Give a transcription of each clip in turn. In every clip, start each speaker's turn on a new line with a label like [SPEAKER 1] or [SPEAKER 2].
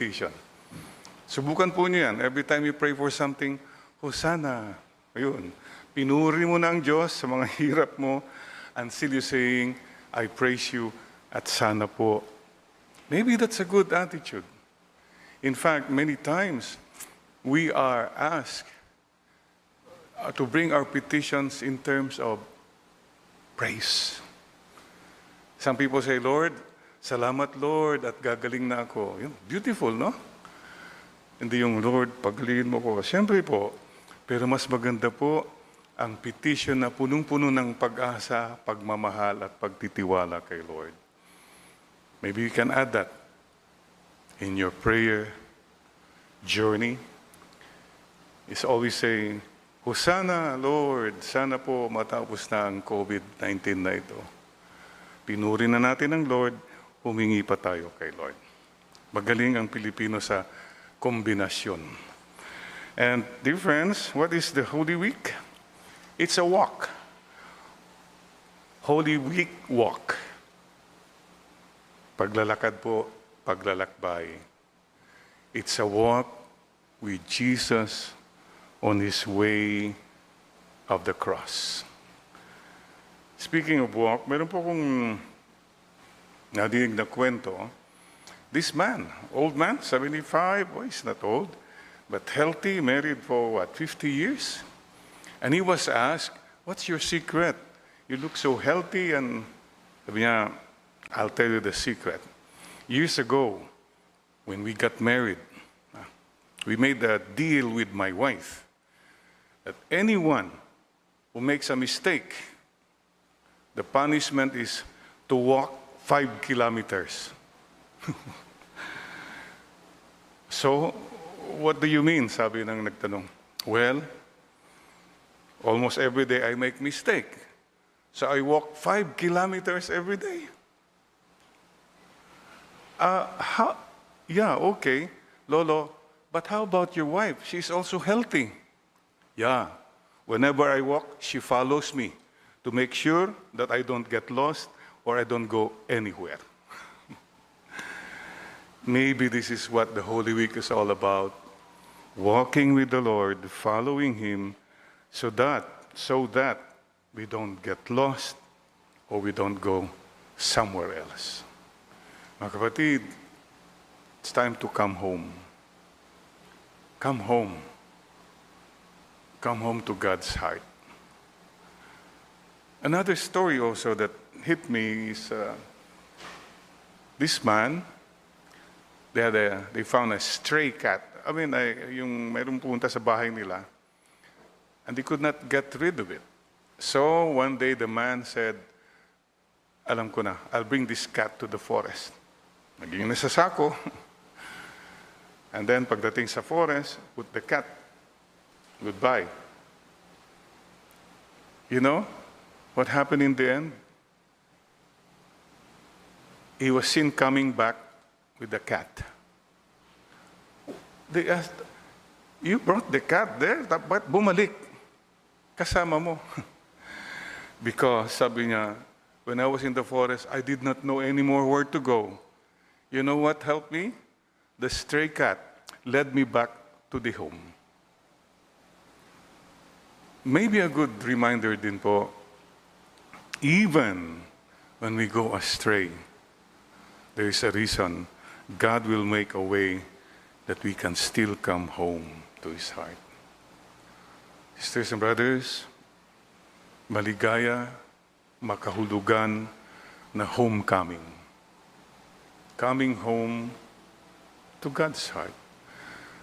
[SPEAKER 1] petition. Subukan po niyo yan. Every time you pray for something, Hosanna. Ayun. Pinuri mo na ang Diyos sa mga hirap mo until you saying, I praise you at sana po. Maybe that's a good attitude. In fact, many times, we are asked to bring our petitions in terms of praise. Some people say, Lord, salamat Lord at gagaling na ako. Yun, beautiful, no? Hindi yung Lord, pagalingin mo ko. Siyempre po, pero mas maganda po ang petition na punong-puno ng pag-asa, pagmamahal at pagtitiwala kay Lord. Maybe you can add that in your prayer journey. It's always saying, Hosanna, Lord, sana po matapos na ang COVID-19 na ito. Pinuri na natin ang Lord, humingi pa tayo kay Lord. Magaling ang Pilipino sa kombinasyon. And dear friends, what is the Holy Week? It's a walk. Holy Week walk. Paglalakad po, paglalakbay. It's a walk with Jesus on His way of the cross. Speaking of walk, meron po akong nadinig na kwento. This man, old man, 75, oh, he's not old, but healthy, married for 50 years? And he was asked, what's your secret? You look so healthy, and sabi niya, I'll tell you the secret. Years ago, when we got married, we made a deal with my wife that anyone who makes a mistake, the punishment is to walk 5 kilometers. So, what do you mean? Sabi ng nagtanong. Well, almost every day I make mistake. So I walk 5 kilometers every day. Yeah, okay, Lolo, but how about your wife? She's also healthy. Yeah, whenever I walk, she follows me to make sure that I don't get lost or I don't go anywhere. Maybe this is what the Holy Week is all about. Walking with the Lord, following Him, so that we don't get lost or we don't go somewhere else. Mga kapatid, it's time to come home. Come home. Come home to God's heart. Another story also that hit me is this man, they found a stray cat. I mean, yung mayroong pumunta sa bahay nila, and they could not get rid of it. So one day the man said, alam ko na, I'll bring this cat to the forest. Naging nasa sako. And then pagdating sa forest, put the cat. Goodbye. You know what happened in the end? He was seen coming back with the cat. They asked, you brought the cat there? Ba't bumalik? Kasama mo. Because, sabi niya, when I was in the forest, I did not know anymore where to go. You know what helped me? The stray cat led me back to the home. Maybe a good reminder din po, even when we go astray, there is a reason. God will make a way that we can still come home to His heart. Sisters and brothers, maligaya, makahulugan na homecoming. Coming home to God's heart.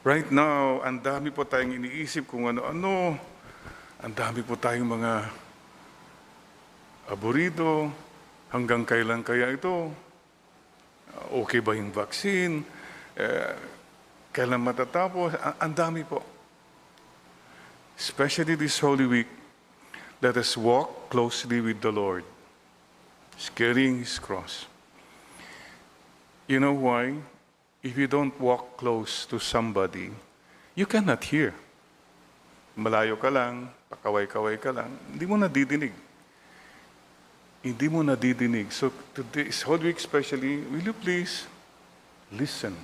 [SPEAKER 1] Right now, ang dami po tayong iniisip kung ano-ano. Ang dami po tayong mga aburido. Hanggang kailan kaya ito? Okay ba yung vaccine? Kailan matatapos? Ang dami po. Especially this Holy Week, let us walk closely with the Lord, carrying His cross. You know why? If you don't walk close to somebody, you cannot hear. Malayo ka lang, pakaway-kaway ka lang, hindi mo nadidinig. Hindi mo nadidinig. So today's Holy Week especially, will you please listen?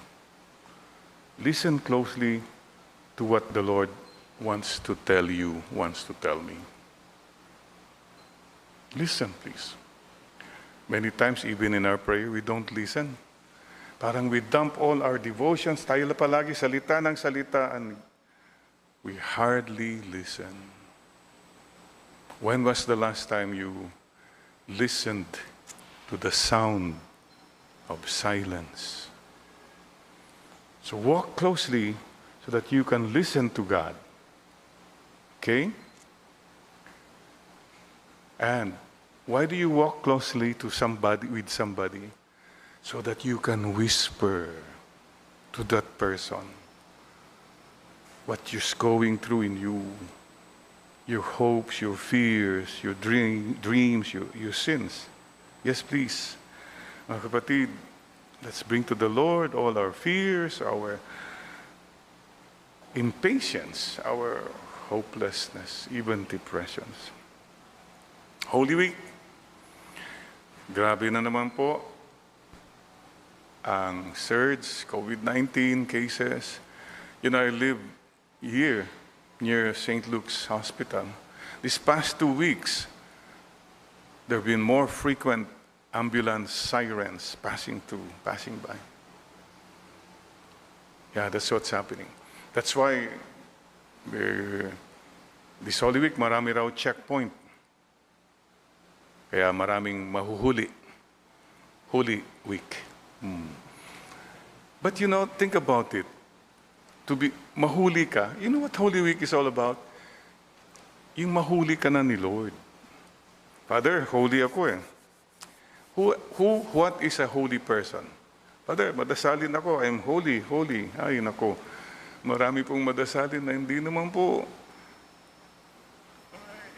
[SPEAKER 1] listen closely to what the Lord wants to tell you, wants to tell me. Listen, please. Many times, even in our prayer, we don't listen. Parang we dump all our devotions, tayo na palagi salita ng salita, and we hardly listen. When was the last time you listened to the sound of silence? So walk closely so that you can listen to God. Okay? And why do you walk closely to somebody, with somebody? So that you can whisper to that person what is going through in you, your hopes, your fears, your dreams, your sins. Yes, please. Mga kapatid, let's bring to the Lord all our fears, our impatience, our hopelessness, even depressions. Holy Week, grabe na naman po ang surge, COVID-19 cases. You know, I live here near St. Luke's Hospital. These past 2 weeks, there have been more frequent ambulance sirens passing by. Yeah, that's what's happening. That's why this Holy Week, marami raw checkpoint. Kaya maraming mahuhuli. Holy Week. But you know, think about it. To be mahuli ka, you know what Holy Week is all about? Yung mahuli ka na ni Lord. Father, holy ako eh. What is a holy person? Father, madasalin ako, I'm holy. Ay, nako. Marami pong madasalin na hindi naman po,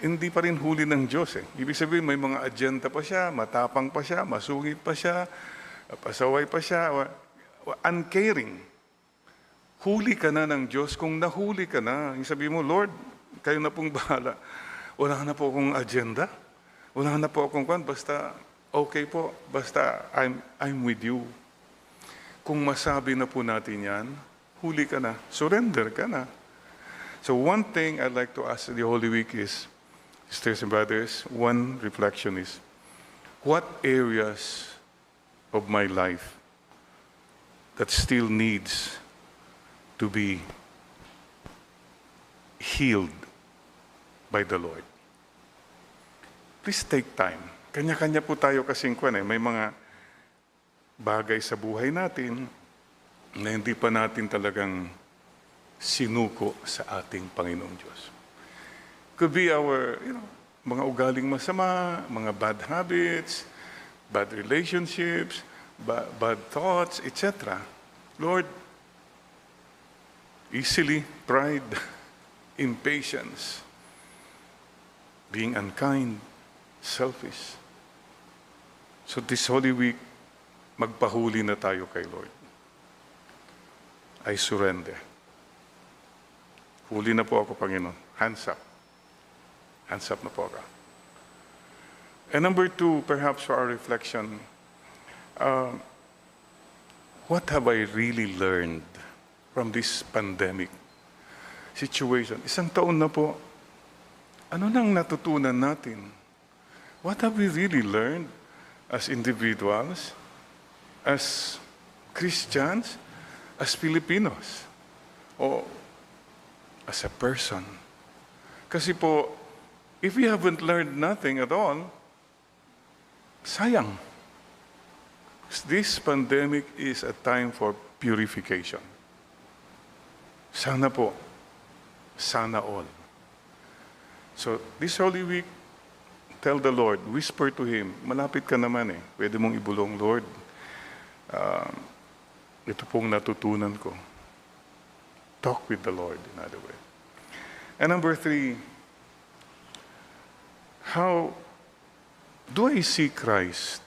[SPEAKER 1] hindi pa rin huli ng Diyos eh. Ibig sabihin, may mga agenda pa siya, matapang pa siya, masungit pa siya, pasaway pa siya, uncaring. Huli ka na ng Diyos kung nahuli ka na. Yung sabi mo, Lord, kayo na pong bahala. Wala na po akong agenda. Wala na po akong basta okay po. Basta I'm with you. Kung masabi na po natin yan, huli ka na. Surrender ka na. So one thing I'd like to ask the Holy Week is, sisters and brothers, one reflection is, what areas of my life that still needs to be healed by the Lord? Please take time. Kanya-kanya po tayo kasing may mga bagay sa buhay natin na hindi pa natin talagang sinuko sa ating Panginoong Diyos. Could be our, mga ugaling masama, mga bad habits, bad relationships, bad thoughts, etc. Lord, easily, pride, impatience, being unkind, selfish. So this Holy Week, magpahuli na tayo kay Lord. I surrender. Huli na po ako, Panginoon. Hands up. Hands up na po ako. And number 2, perhaps for our reflection, what have I really learned from this pandemic situation? 1 taon na po. Ano nang natutunan natin? What have we really learned as individuals, as Christians, as Filipinos, or as a person? Kasi po, if we haven't learned nothing at all, sayang. This pandemic is a time for purification. Sana po. Sana all. So, this Holy Week, tell the Lord, whisper to Him, malapit ka naman eh. Pwede mong ibulong, Lord, ito pong natutunan ko. Talk with the Lord, in other words. And number 3, how do I see Christ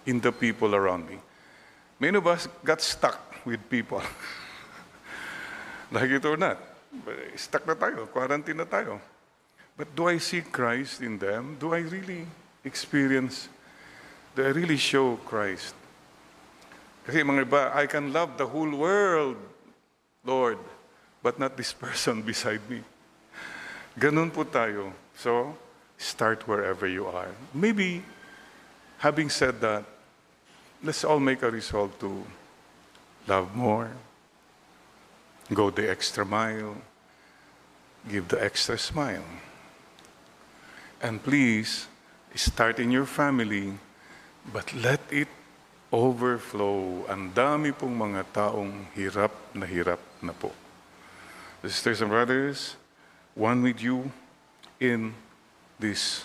[SPEAKER 1] in the people around me? Many of us got stuck with people. Like it or not. Stuck na tayo, quarantine na tayo. But do I see Christ in them? Do I really do I really show Christ? Kasi mga iba, I can love the whole world, Lord, but not this person beside me. Ganun po tayo. So, start wherever you are. Maybe, having said that, let's all make a resolve to love more, go the extra mile, give the extra smile. And please, start in your family, but let it overflow. Ang dami pong mga taong hirap na po. Sisters and brothers, one with you in this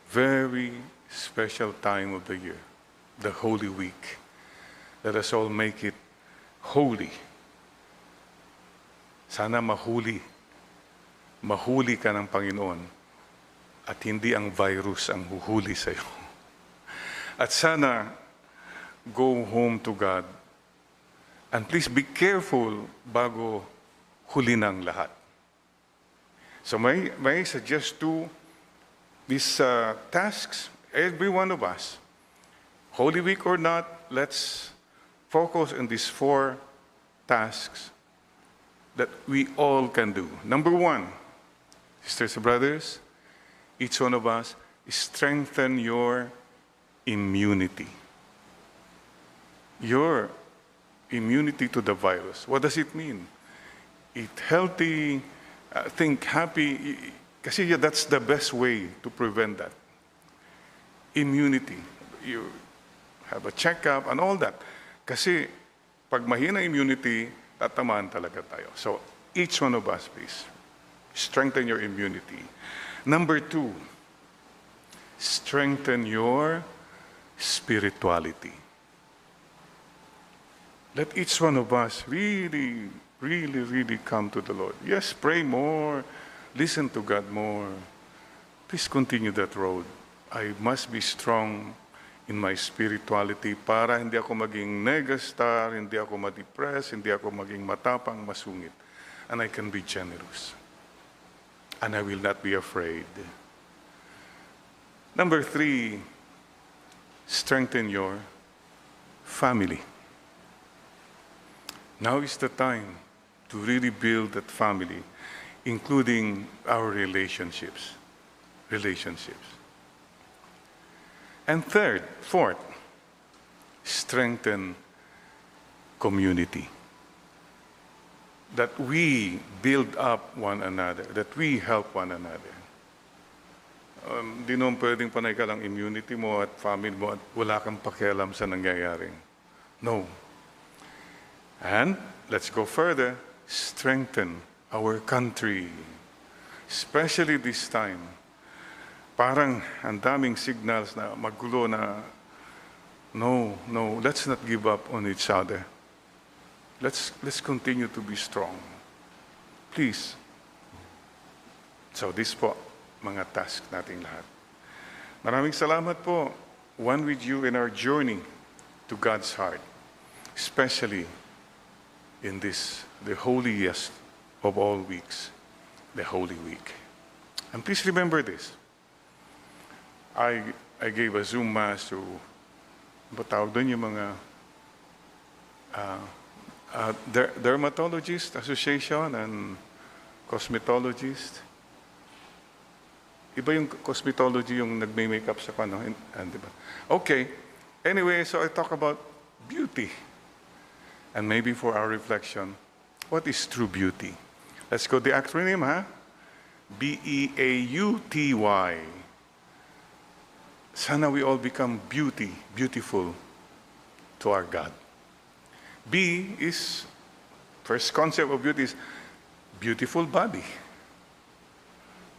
[SPEAKER 1] very special time of the year, the Holy Week. Let us all make it holy. Sana mahuli ka ng Panginoon at hindi ang virus ang huhuli sa iyo. At sana go home to God. And please be careful bago huli ng lahat. So may I suggest these tasks, every one of us, Holy Week or not, let's focus on these 4 tasks that we all can do. Number 1, sisters and brothers, each one of us, strengthen your immunity. Your immunity to the virus. What does it mean? Eat healthy, think happy. Kasi that's the best way to prevent that. Immunity. You have a checkup and all that. Kasi pag mahina immunity, tatamaan talaga tayo. So each one of us, please, strengthen your immunity. Number 2, strengthen your spirituality. Let each one of us really come to the Lord. Yes, pray more, listen to God more. Please continue that road. I must be strong in my spirituality para hindi ako maging negastar, hindi ako ma-depress, hindi ako maging matapang, masungit. And I can be generous. And I will not be afraid. Number 3, strengthen your family. Now is the time to really build that family, including our relationships. And 4th, strengthen community. That we build up one another, that we help one another. Di naman pwedeng panay ka lang immunity mo at family mo at wala kang pakialam sa nangyayari. No. And let's go further, strengthen our country. Especially this time. Parang ang daming signals na magulo na no, let's not give up on each other. Let's continue to be strong. Please. So this po, mga task nating lahat. Maraming salamat po. One with you in our journey to God's heart. Especially in this, the holiest of all weeks, the Holy Week. And please remember this. I gave a Zoom mass to, ba tawag doon yung mga Dermatologist Association and Cosmetologist. Iba yung cosmetology yung nagme-makeup sa kano, diba? Okay. Anyway, so I talk about beauty. And maybe for our reflection, what is true beauty? Let's go the acronym, huh? BEAUTY. Sana we all become beautiful to our God. B is, first concept of beauty is beautiful body.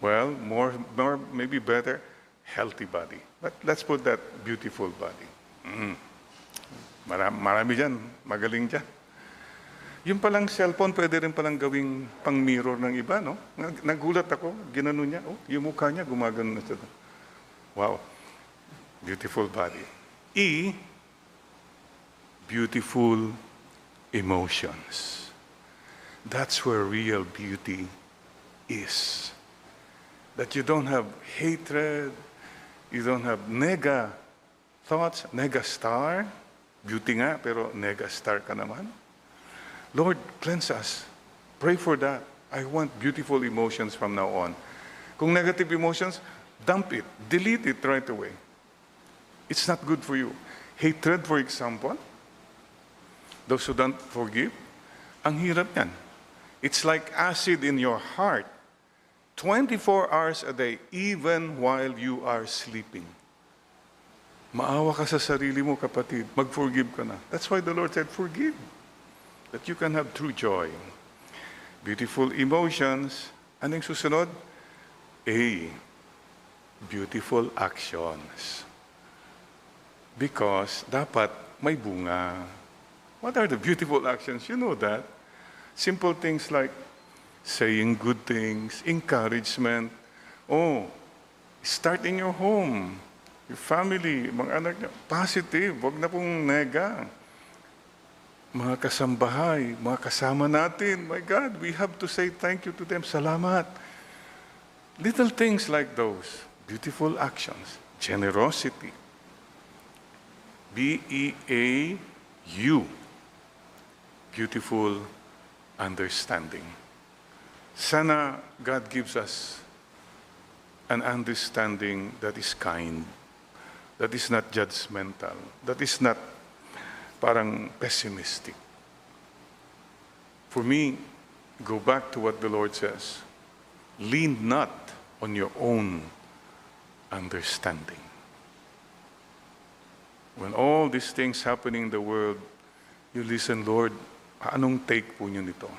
[SPEAKER 1] Well, more maybe better, healthy body. But let's put that beautiful body. Marami dyan, magaling dyan. Yung palang cellphone, pwede rin palang gawing pang mirror ng iba, no? Nagulat ako, ginano niya, yung mukha niya, gumagano na siya. Wow, beautiful body. E, beautiful emotions. That's where real beauty is. That you don't have hatred, you don't have nega thoughts, nega star. Beauty nga, pero nega star ka naman. Lord, cleanse us. Pray for that. I want beautiful emotions from now on. Kung negative emotions, dump it. Delete it right away. It's not good for you. Hatred, for example, those who don't forgive, ang hirap yan. It's like acid in your heart. 24 hours a day, even while you are sleeping. Maawa ka sa sarili mo, kapatid. Mag-forgive ka na. That's why the Lord said, forgive. That you can have true joy. Beautiful emotions. Anong susunod? A. Beautiful actions. Because dapat may bunga. What are the beautiful actions? You know that. Simple things like saying good things, encouragement. Oh, start in your home, your family, mga anak niyo. Positive, wag na pong nega. Mga kasambahay, mga kasama natin, my God, we have to say thank you to them. Salamat. Little things like those, beautiful actions, generosity. B-E-A-U, beautiful understanding. Sana God gives us an understanding that is kind, that is not judgmental, that is not parang pessimistic. For me, go back to what the Lord says. Lean not on your own understanding. When all these things happening in the world, you listen, Lord, anong take po niyo nito?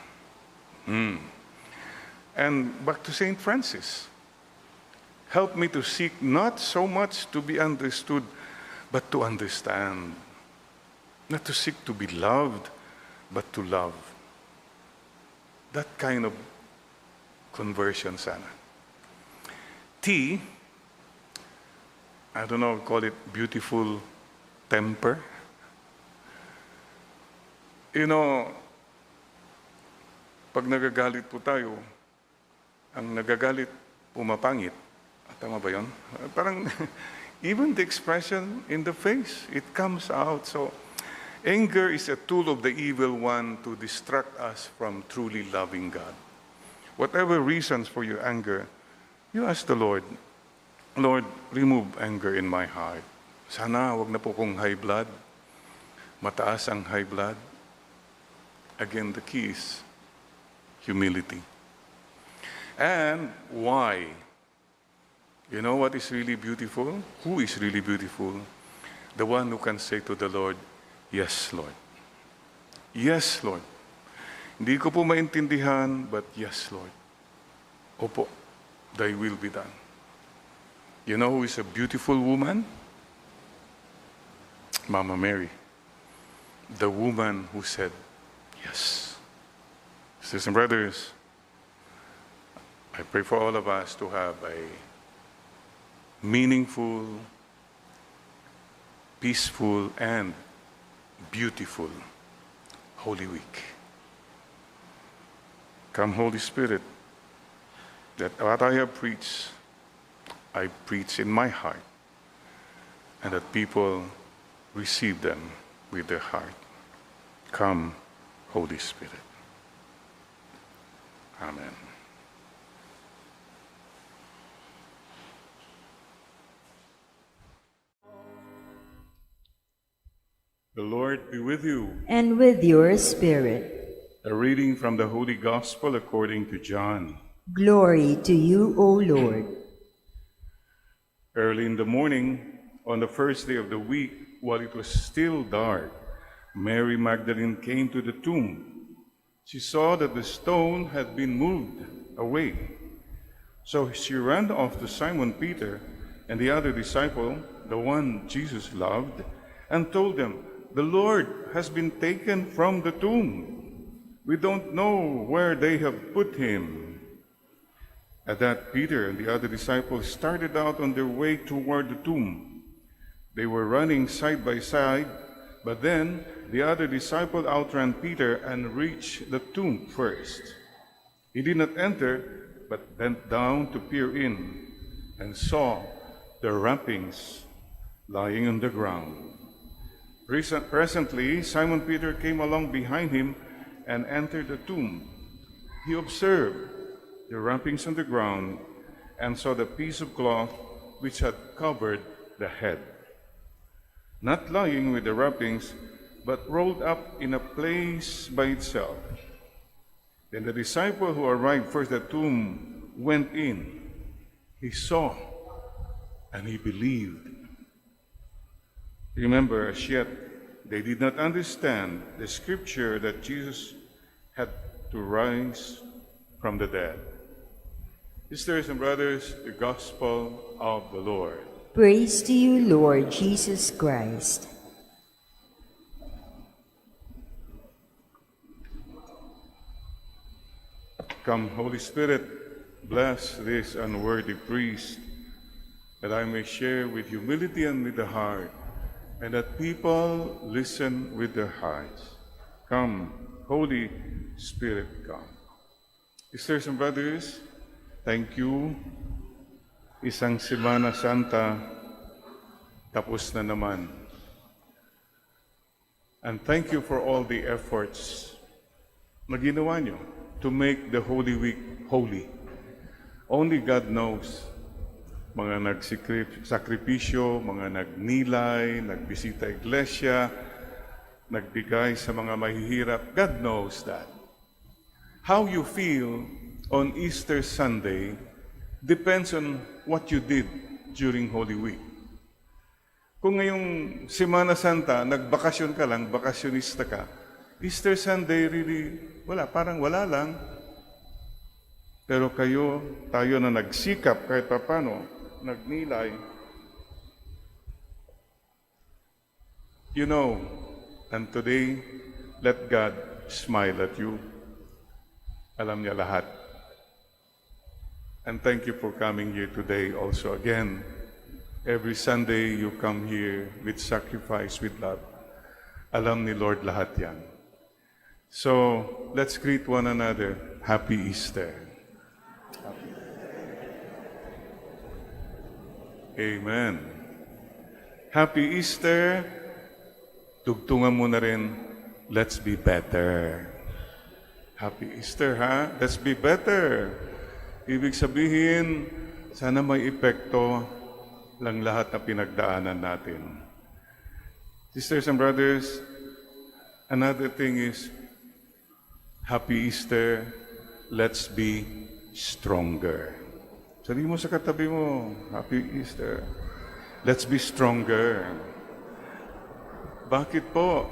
[SPEAKER 1] And back to St. Francis. Help me to seek not so much to be understood, but to understand. Not to seek to be loved, but to love. That kind of conversion sana. T, I don't know, call it beautiful temper. You know, pag nagagalit po tayo, ang nagagalit pumapangit. Tama ba yun? Parang even the expression in the face, it comes out. So anger is a tool of the evil one to distract us from truly loving God. Whatever reasons for your anger, you ask the Lord, Lord, remove anger in my heart. Sana wag na po kong high blood. Mataas ang high blood. Again, the key is humility. And why? You know what is really beautiful? Who is really beautiful? The one who can say to the Lord, yes, Lord. Yes, Lord. Hindi ko po maintindihan, but yes, Lord. Opo, thy will be done. You know who is a beautiful woman? Mama Mary. The woman who said, yes. Sisters and brothers, I pray for all of us to have a meaningful, peaceful, and beautiful Holy Week. Come, Holy Spirit, that what I have preached, I preach in my heart, and that people receive them with their heart. Come, Holy Spirit. Amen. The Lord be with you.
[SPEAKER 2] And with your spirit.
[SPEAKER 1] A reading from the Holy Gospel according to John.
[SPEAKER 2] Glory to you, O Lord.
[SPEAKER 1] Early in the morning, on the first day of the week, while it was still dark, Mary Magdalene came to the tomb. She saw that the stone had been moved away. So she ran off to Simon Peter and the other disciple, the one Jesus loved, and told them, "The Lord has been taken from the tomb. We don't know where they have put him." At that, Peter and the other disciples started out on their way toward the tomb. They were running side by side, but then the other disciple outran Peter and reached the tomb first. He did not enter, but bent down to peer in and saw the wrappings lying on the ground. Presently, Simon Peter came along behind him and entered the tomb, he observed the wrappings on the ground and saw the piece of cloth which had covered the head, not lying with the wrappings, but rolled up in a place by itself. Then the disciple who arrived first at the tomb went in. He saw and he believed. Remember, as yet they did not understand the scripture that Jesus had to rise from the dead. Sisters and brothers, the gospel of the Lord.
[SPEAKER 2] Praise to you, Lord Jesus Christ.
[SPEAKER 1] Come, Holy Spirit, bless this unworthy priest, that I may share with humility and with the heart, and that people listen with their hearts. Come, Holy Spirit, come. Sisters and brothers, thank you. Isang Semana Santa, tapos na naman. And thank you for all the efforts na ginawa nyo to make the Holy Week holy. Only God knows. Mga nagsakripisyo, mga nagnilay, nagbisita iglesia, nagbigay sa mga mahihirap. God knows that. How you feel on Easter Sunday depends on what you did during Holy Week. Kung ngayong Semana Santa, nagbakasyon ka lang, bakasyonista ka, Easter Sunday really, parang wala lang. Pero tayo na nagsikap kahit papano, nagnilay. You know, and today, let God smile at you. Alam niya lahat. And thank you for coming here today also again. Every Sunday you come here with sacrifice, with love. Alam ni Lord lahat yan. So, let's greet one another. Happy Easter. Amen. Happy Easter. Tugtungan mo na rin, let's be better. Happy Easter, ha? Let's be better. Ibig sabihin, sana may epekto lang lahat na pinagdaanan natin. Sisters and brothers, another thing is, Happy Easter, let's be stronger. Sabihin mo sa katabi mo, Happy Easter. Let's be stronger. Bakit po?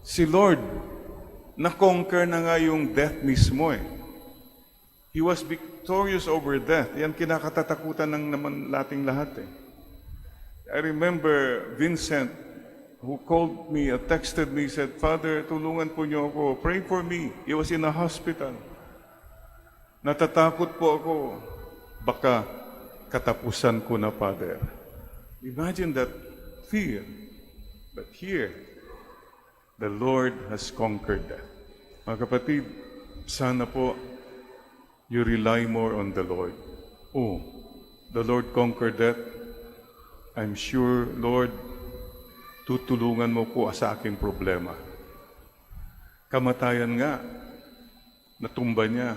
[SPEAKER 1] Si Lord, na-conquer na nga yung death mismo eh. He was victorious over death. Yan kinakatatakutan ng naman nating lahat eh. I remember Vincent, who called me, texted me, said, Father, tulungan po niyo ako. Pray for me. He was in a hospital. Natatakot po ako. Baka katapusan ko na, Father. Imagine that fear. But here, the Lord has conquered that. Mga kapatid, sana po you rely more on the Lord. Oh, the Lord conquered that. I'm sure, Lord, tutulungan mo ko sa aking problema. Kamatayan nga, natumba niya.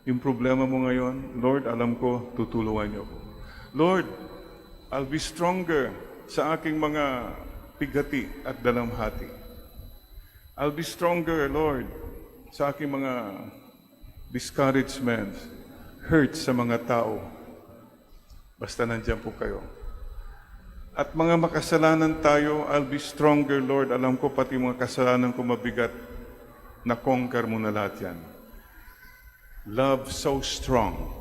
[SPEAKER 1] Yung problema mo ngayon, Lord, alam ko, tutulungan niyo ko. Lord, I'll be stronger sa aking mga pigati at dalamhati. I'll be stronger, Lord, sa aking mga discouragements, hurts sa mga tao. Basta nandiyan po kayo. At mga makasalanan tayo, I'll be stronger, Lord. Alam ko pati mga kasalanan ko mabigat, na-conquer mo na lahat yan. Love so strong,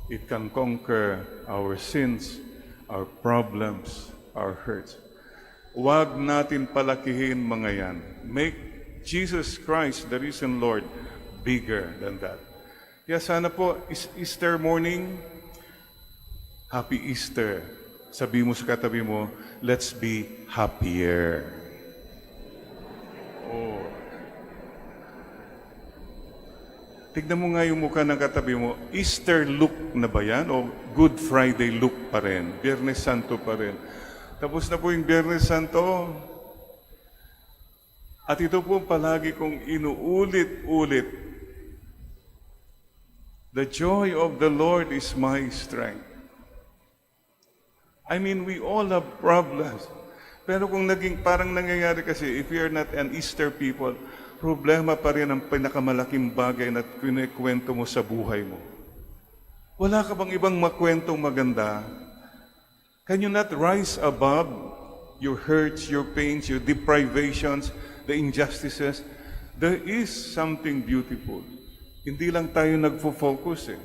[SPEAKER 1] it can conquer our sins, our problems, our hurts. Huwag natin palakihin mga yan. Make Jesus Christ, the risen Lord, bigger than that. Kaya sana po, Easter morning, Happy Easter. Sabi mo sa katabi mo, let's be happier. Oh. Tignan mo nga yung mukha ng katabi mo, Easter look na ba yan? O Good Friday look pa rin? Biyernes Santo pa rin? Tapos na po yung Biyernes Santo. At ito po palagi kong inuulit-ulit. The joy of the Lord is my strength. I mean, we all have problems. Pero kung parang nangyayari kasi, if you are not an Easter people, problema pa rin ang pinakamalaking bagay na kinikwento mo sa buhay mo. Wala ka bang ibang makwentong maganda? Can you not rise above your hurts, your pains, your deprivations, the injustices? There is something beautiful. Hindi lang tayo nagfo-focus eh.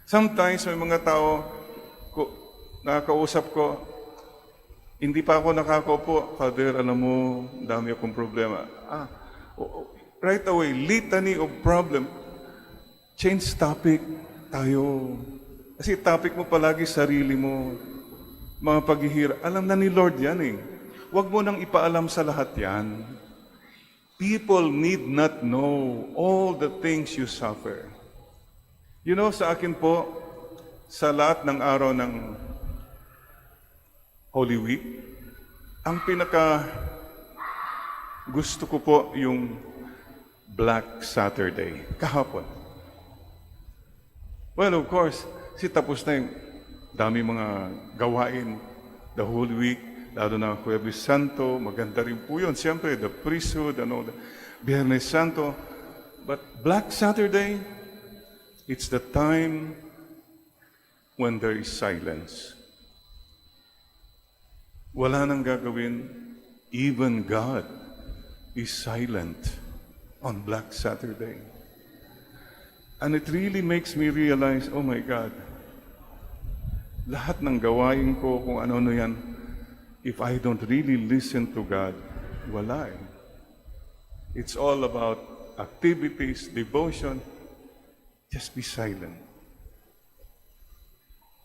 [SPEAKER 1] Sometimes may mga tao, nakakausap ko, hindi pa ako nakakaupo, Father, alam mo, dami akong problema. Right away, litany of problem. Change topic tayo. Kasi topic mo palagi sarili mo. Mga paghihirap. Alam na ni Lord yan eh. Huwag mo nang ipaalam sa lahat yan. People need not know all the things you suffer. You know, sa akin po, sa lahat ng araw ng Holy Week, ang pinaka gusto ko po yung Black Saturday, kahapon. Well, of course, tapos na yung dami mga gawain, the Holy Week, lalo na Huwebes Santo, maganda rin po yun. Siyempre, the priesthood, Biyernes Santo. But Black Saturday, it's the time when there is silence. Wala nang gagawin. Even God is silent on Black Saturday. And it really makes me realize, oh my God, lahat ng gawain ko, kung ano-ano yan, if I don't really listen to God, wala eh. It's all about activities, devotion. Just be silent.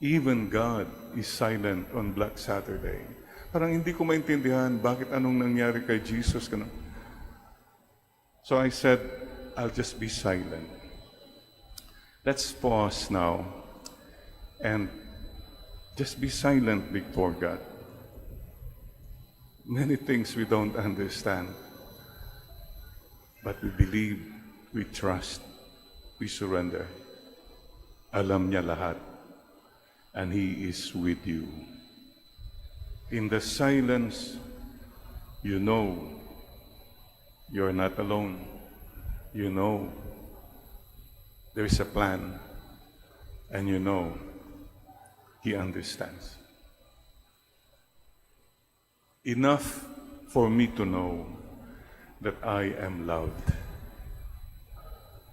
[SPEAKER 1] Even God is silent on Black Saturday. Parang hindi ko maintindihan bakit anong nangyari kay Jesus. So I said, I'll just be silent. Let's pause now and just be silent before God. Many things we don't understand, but we believe, we trust, we surrender. Alam niya lahat, and He is with you. In the silence, you know you're not alone. You know there's a plan, and you know He understands. Enough for me to know that I am loved.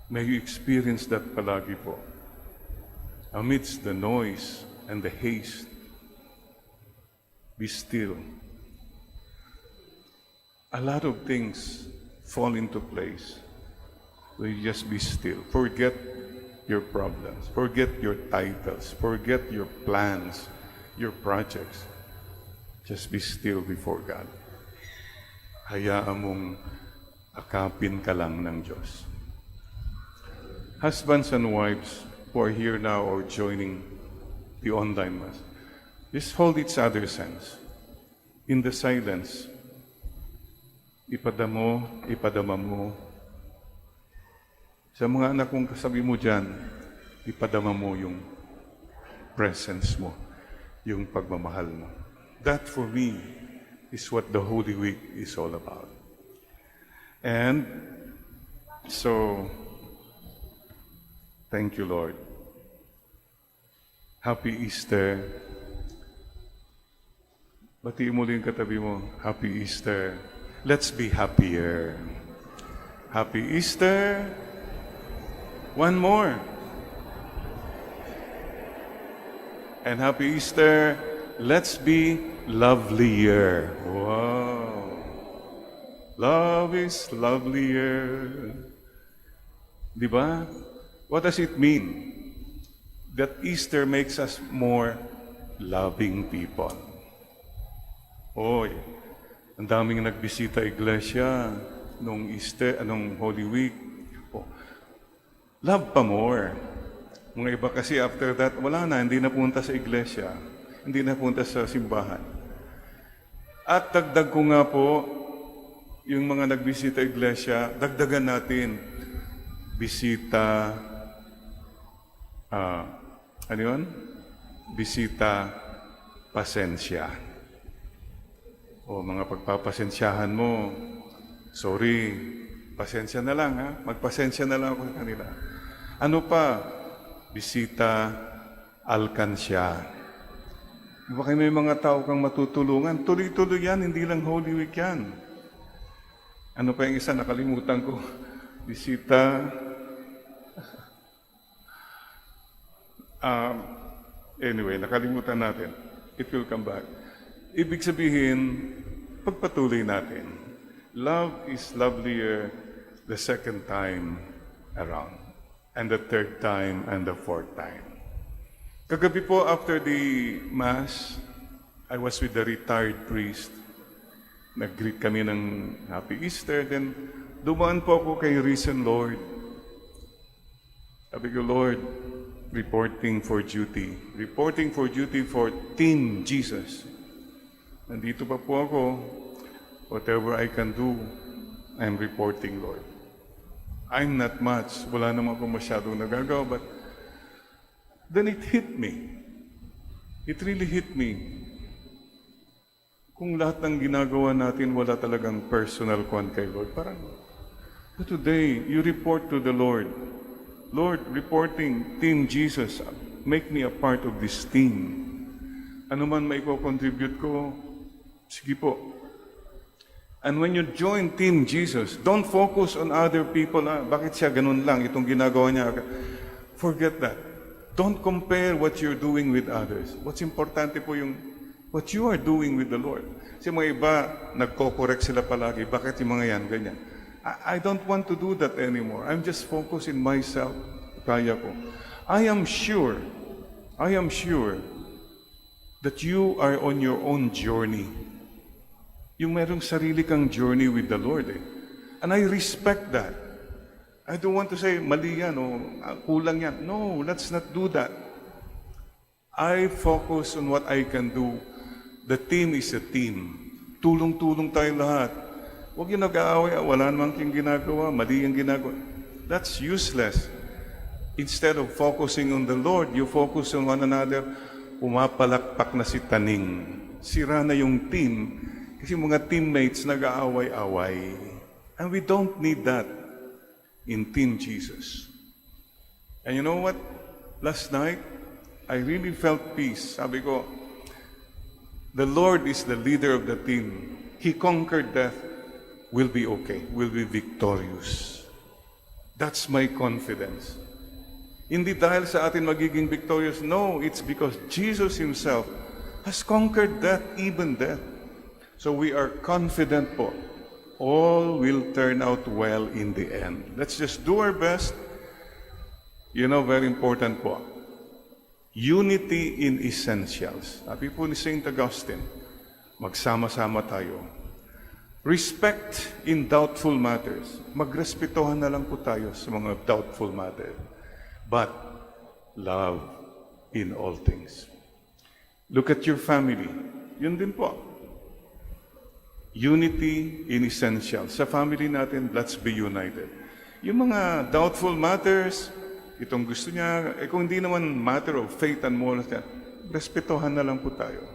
[SPEAKER 1] May you experience that palagi po. Amidst the noise and the haste, be still. A lot of things fall into place. So you just be still. Forget your problems. Forget your titles. Forget your plans, your projects. Just be still before God. Hayaan mong akapin ka lang ng Diyos. Husbands and wives who are here now or joining the online mass, just hold each other's hands. In the silence, ipadama mo. Sa mga anak kong kasabi mo dyan, ipadama mo yung presence mo, yung pagmamahal mo. That for me is what the Holy Week is all about. And so, thank you, Lord. Happy Easter. Batiin mo din katabi mo, Happy Easter. Let's be happier. Happy Easter. One more. And Happy Easter. Let's be lovelier. Wow. Love is lovelier. Di ba? What does it mean? That Easter makes us more loving people. Oy, ang daming nagbisita iglesia nung Easter, anong Holy Week. Oh, love pa more. Mga iba kasi after that, wala na, hindi na punta sa iglesia. Hindi na punta sa simbahan. At dagdag ko nga po, yung mga nagbisita iglesia, dagdagan natin. Bisita, ano yun? Bisita, pasensya. O mga pagpapasensyahan mo, sorry, pasensya na lang ha, magpasensya na lang ako sa kanila. Ano pa? Bisita, alkansya. Baka may mga tao kang matutulungan, tuloy-tuloy yan, hindi lang Holy Week yan. Ano pa yung isa, nakalimutan ko? Bisita, anyway, nakalimutan natin. It will come back. Ibig sabihin, pagpatuloy natin. Love is lovelier the second time around, and the third time, and the fourth time. Kagabi po, after the Mass, I was with the retired priest. Nag-greet kami ng Happy Easter. Then, dumaan po ako kay Risen Lord. Sabi ko, Lord, reporting for duty. Reporting for duty for Team Jesus. Nandito pa po ako. Whatever I can do, I'm reporting, Lord. I'm not much. Wala naman ako masyadong nagagawa, but then it hit me. It really hit me. Kung lahat ng ginagawa natin, wala talagang personal kwan kay Lord. Parang, but today, you report to the Lord. Lord, reporting, Team Jesus, make me a part of this team. Ano man may contribute ko, sige po. And when you join Team Jesus, don't focus on other people. Bakit siya ganun lang, itong ginagawa niya? Forget that. Don't compare what you're doing with others. What's importante po yung what you are doing with the Lord. Kasi mga iba, nagko-correct sila palagi. Bakit yung mga yan, ganyan? I don't want to do that anymore. I'm just focused in myself. Kaya ko. I am sure that you are on your own journey. Yung merong sarili kang journey with the Lord. And I respect that. I don't want to say, mali yan o kulang yan. No, let's not do that. I focus on what I can do. The team is a team. Tulong-tulong tayo lahat. Huwag yung nag-aaway, wala naman kang ginagawa, mali yung ginagawa. That's useless. Instead of focusing on the Lord, you focus on one another, pumapalakpak na si Taning. Sira na yung team. Kasi mga teammates nag-aaway-away. And we don't need that in Team Jesus. And you know what? Last night, I really felt peace. Sabi ko, the Lord is the leader of the team. He conquered death. We'll be okay. We'll be victorious. That's my confidence. Hindi dahil sa atin magiging victorious. No, it's because Jesus Himself has conquered death, even death. So we are confident po. All will turn out well in the end. Let's just do our best. You know, very important po. Unity in essentials. Sabi po ni St. Augustine, magsama-sama tayo. Respect in doubtful matters. Magrespetuhan na lang po tayo sa mga doubtful matters. But love in all things. Look at your family. Yun din po. Unity in essentials. Sa family natin, let's be united. Yung mga doubtful matters, itong gusto niya, kung hindi naman matter of faith and morals, respetuhan na lang po tayo.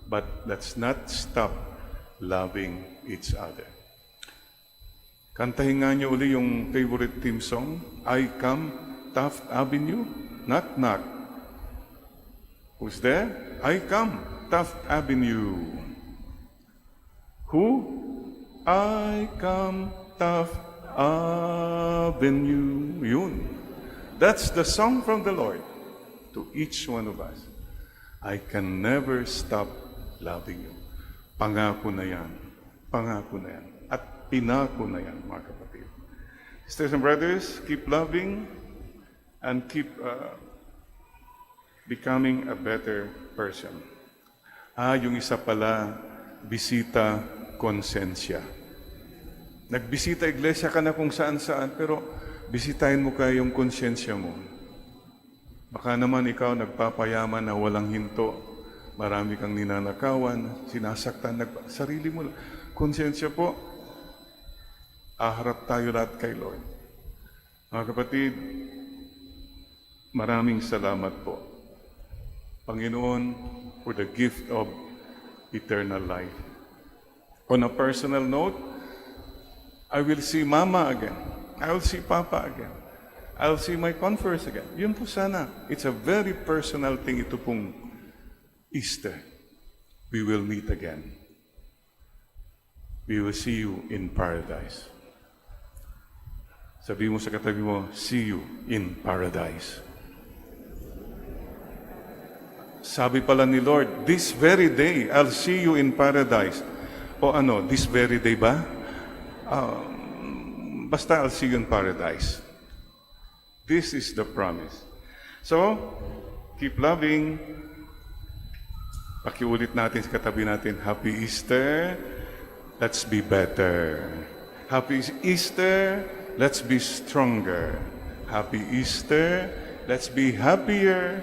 [SPEAKER 1] But let's not stop loving each other. Kantahin nga niyo uli yung favorite theme song, I Come, Taft Avenue, Knock Knock. Who's there? I Come, Taft Avenue. Who? I Come, Taft Avenue. Yun. That's the song from the Lord to each one of us. I can never stop loving you. Pangako na yan. Pangako na yan. At pinako na yan, mga kapatid. Sisters and brothers, keep loving and keep becoming a better person. Yung isa pala, bisita konsensya. Nagbisita iglesia ka na kung saan-saan, pero bisitahin mo kaya yung konsyensya mo. Baka naman ikaw nagpapayaman na walang hinto. Marami kang ninanakawan, sinasaktan, sarili mo. Konsyensya po, Aharap tayo lahat kay Lord. Mga kapatid, maraming salamat po, Panginoon, for the gift of eternal life. On a personal note, I will see Mama again. I will see Papa again. I will see my converse again. Yun po sana. It's a very personal thing. Ito pong Easter. We will meet again. We will see you in paradise. Sabi mo sa katabi mo, see you in paradise. Sabi pala ni Lord, this very day, I'll see you in paradise. O ano, this very day ba? Basta I'll see you in paradise. This is the promise. So, keep loving. Pakiulit natin sa katabi natin, Happy Easter, let's be better. Happy Easter, let's be stronger. Happy Easter, let's be happier.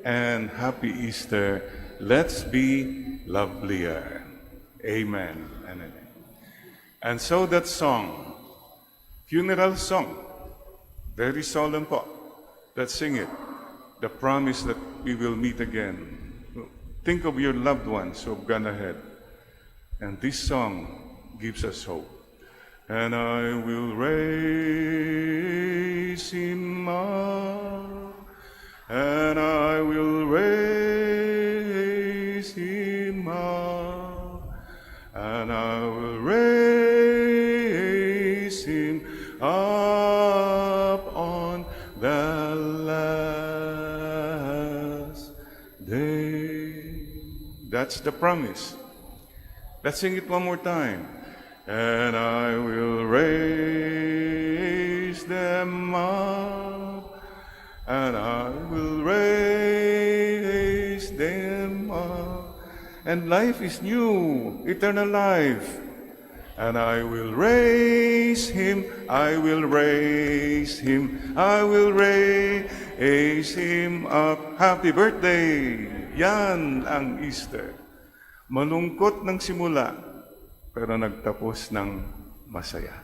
[SPEAKER 1] And Happy Easter, let's be lovelier. Amen and amen. And so that song, funeral song, very solemn po. Let's sing it. The promise that we will meet again. Think of your loved ones who have gone ahead. And this song gives us hope. And I will raise him up, and I will raise him up, and I will raise him up on the last day. That's the promise. Let's sing it one more time. And I will raise them up, and I will raise them up. And life is new, eternal life. And I will raise him, I will raise him, I will raise him up. Happy birthday! Yan ang Easter. Malungkot ng simula, pero nagtapos ng masaya.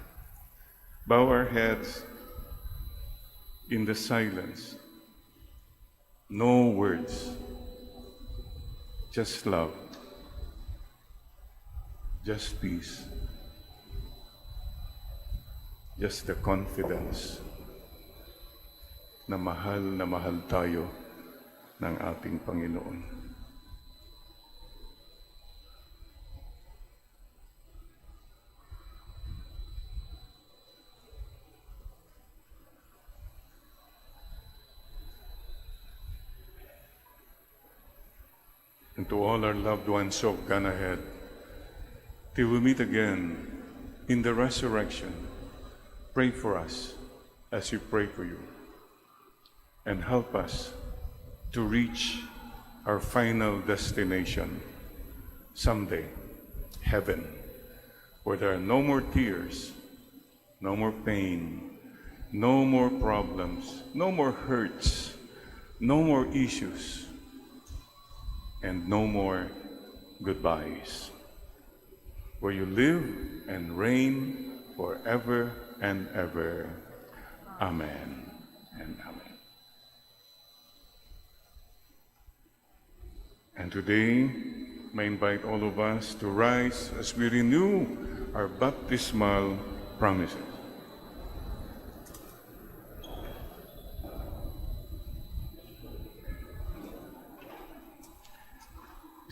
[SPEAKER 1] Bow our heads in the silence. No words, just love, just peace, just the confidence na mahal tayo ng ating Panginoon. And to all our loved ones who have gone ahead, till we meet again in the resurrection, pray for us as we pray for you. And help us to reach our final destination someday, heaven, where there are no more tears, no more pain, no more problems, no more hurts, no more issues, and no more goodbyes, where you live and reign forever and ever. Amen and amen. And today, I invite all of us to rise as we renew our baptismal promises.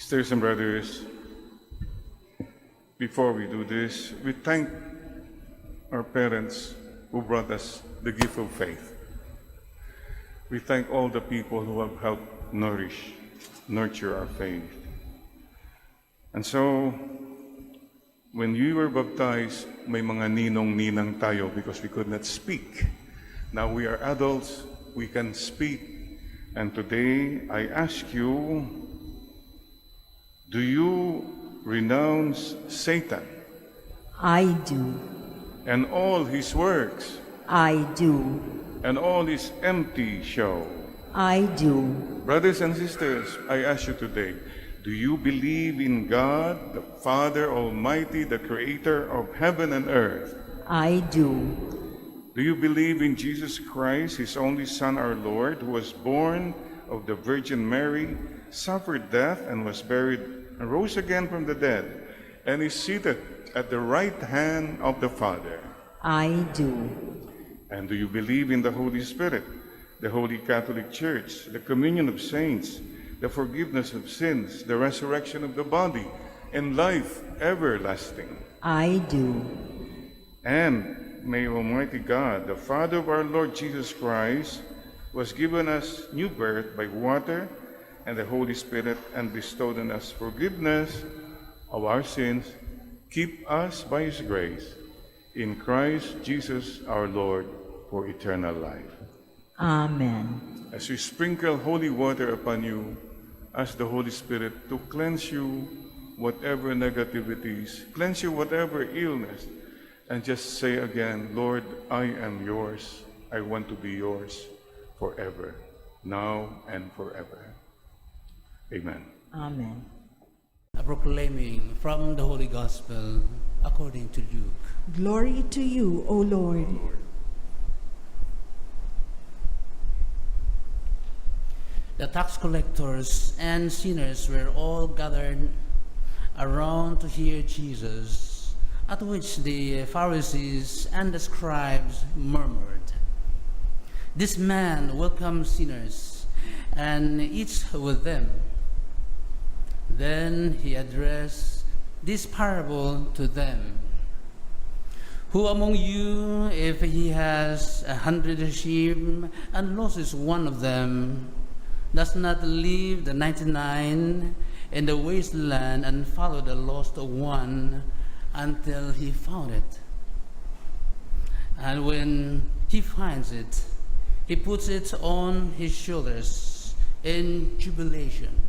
[SPEAKER 1] Sisters and brothers, before we do this, we thank our parents who brought us the gift of faith. We thank all the people who have helped nurture our faith. And so, when we were baptized, may mga ninong-ninang tayo because we could not speak. Now we are adults, we can speak. And today, I ask you, do you renounce Satan
[SPEAKER 2] I do.
[SPEAKER 1] and all his works
[SPEAKER 2] I do.
[SPEAKER 1] and all his empty show?
[SPEAKER 2] I do.
[SPEAKER 1] Brothers and sisters, I ask you today, do you believe in God, the Father Almighty, the Creator of heaven and earth?
[SPEAKER 2] I do.
[SPEAKER 1] Do you believe in Jesus Christ, His only Son, our Lord, who was born of the Virgin Mary, suffered death, and was buried, and rose again from the dead, and is seated at the right hand of the Father?
[SPEAKER 2] I do.
[SPEAKER 1] And do you believe in the Holy Spirit, the Holy Catholic Church, the communion of saints, the forgiveness of sins, the resurrection of the body, and life everlasting?
[SPEAKER 2] I do.
[SPEAKER 1] And may Almighty God, the Father of our Lord Jesus Christ, who has given us new birth by water and the Holy Spirit, and bestowed on us forgiveness of our sins, keep us by His grace in Christ Jesus our Lord for eternal life.
[SPEAKER 2] Amen.
[SPEAKER 1] As we sprinkle holy water upon you, ask the Holy Spirit to cleanse you whatever negativities, cleanse you whatever illness, and just say again, Lord, I am yours. I want to be yours forever, now and forever. Amen.
[SPEAKER 2] Amen.
[SPEAKER 3] Proclaiming from the Holy Gospel according to Luke.
[SPEAKER 4] Glory to you, O Lord.
[SPEAKER 3] The tax collectors and sinners were all gathered around to hear Jesus, at which the Pharisees and the scribes murmured, "This man welcomes sinners and eats with them." Then he addressed this parable to them. "Who among you, if he has 100 sheep and loses one of them, does not leave the 99 in the wasteland and follow the lost one until he found it? And when he finds it, he puts it on his shoulders in jubilation.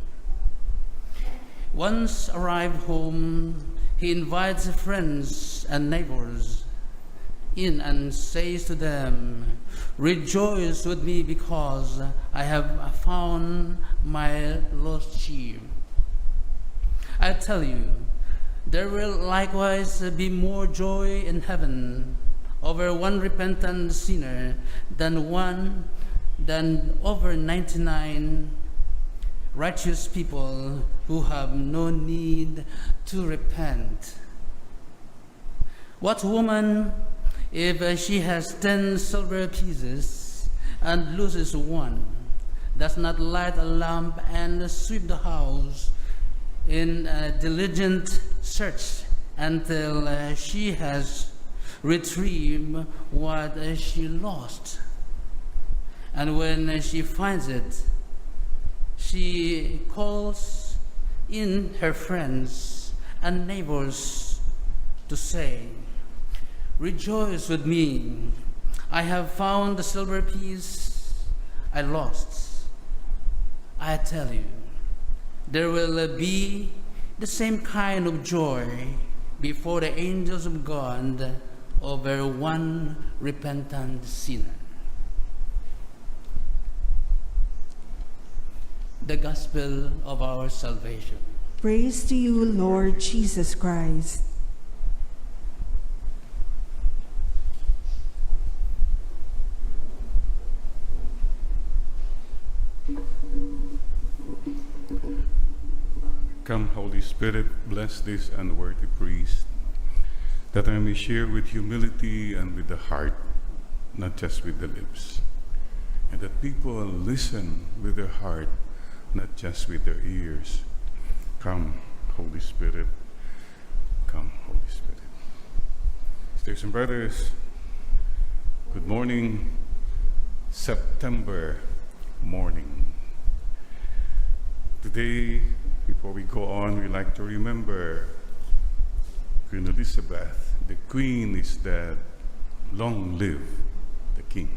[SPEAKER 3] Once arrived home, he invites friends and neighbors in and says to them, 'Rejoice with me because I have found my lost sheep.' I tell you, there will likewise be more joy in heaven over one repentant sinner than over 99 righteous people who have no need to repent. What woman, if she has 10 silver pieces and loses one, does not light a lamp and sweep the house in a diligent search until she has retrieved what she lost? And when she finds it, she calls in her friends and neighbors to say, 'Rejoice with me, I have found the silver piece I lost.' I tell you, there will be the same kind of joy before the angels of God over one repentant sinner." The Gospel of our salvation.
[SPEAKER 4] Praise to you, Lord Jesus Christ.
[SPEAKER 1] Come, Holy Spirit, bless this unworthy priest, that I may share with humility and with the heart, not just with the lips, and that people listen with their heart, not just with their ears. Come, Holy Spirit. Come, Holy Spirit. Sisters and brothers, good morning. September morning. Today, before we go on, we like to remember Queen Elizabeth. The Queen is dead. Long live the King.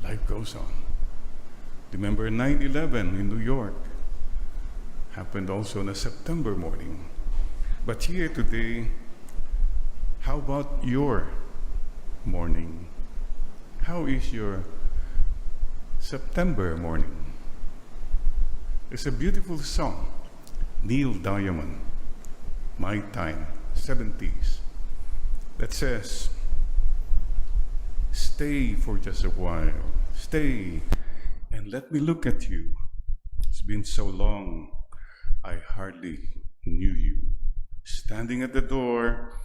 [SPEAKER 1] Life goes on. Remember 9/11 in New York. Happened also on a September morning. But here today, how about your morning? How is your September morning? It's a beautiful song, Neil Diamond, My Time, 70s, that says, stay for just a while. Stay and let me look at you. It's been so long, I hardly knew you. Standing at the door,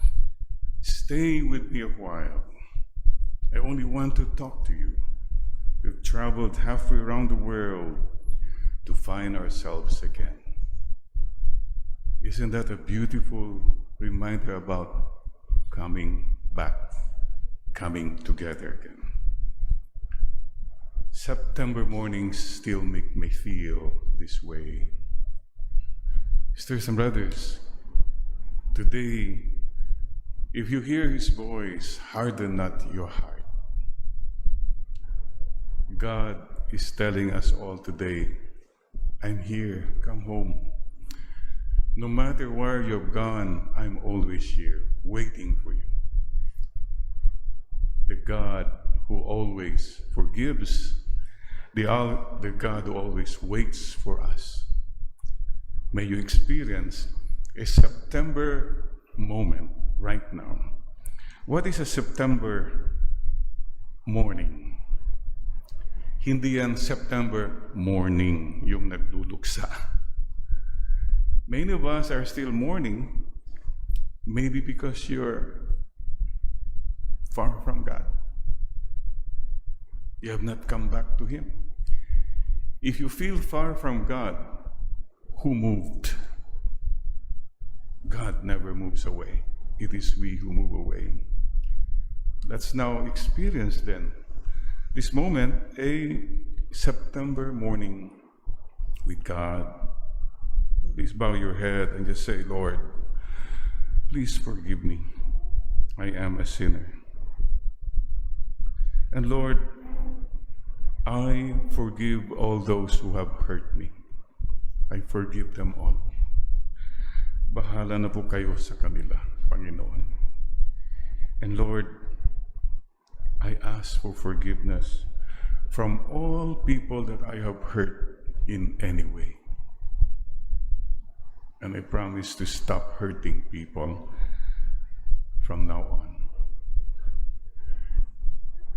[SPEAKER 1] stay with me a while. I only want to talk to you. We've traveled halfway around the world to find ourselves again. Isn't that a beautiful reminder about coming back, coming together again? September mornings still make me feel this way. Sisters and brothers, today, if you hear His voice, harden not your heart. God is telling us all today, I'm here, come home. No matter where you've gone, I'm always here, waiting for you. The God who always forgives, the God who always waits for us. May you experience a September moment right now. What is a September morning? Hindi yan September morning, yung nagduduksa. Many of us are still mourning, maybe because you're far from God. You have not come back to Him. If you feel far from God, who moved? God never moves away. It is we who move away. Let's now experience then this moment, a September morning with God. Please bow your head and just say, Lord, please forgive me. I am a sinner. And Lord, I forgive all those who have hurt me. I forgive them all. Bahala na po kayo sa kanila, Panginoon. And Lord, I ask for forgiveness from all people that I have hurt in any way. And I promise to stop hurting people from now on.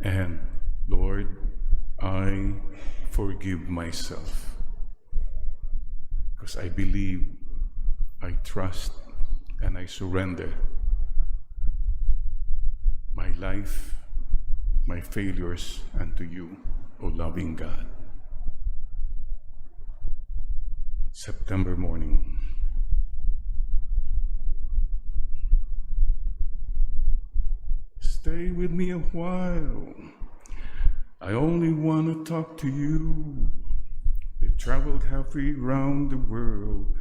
[SPEAKER 1] And Lord, I forgive myself because I believe, I trust, and I surrender my life, my failures unto you, O loving God. September morning. Stay with me a while. I only want to talk to you. We've traveled halfway around the world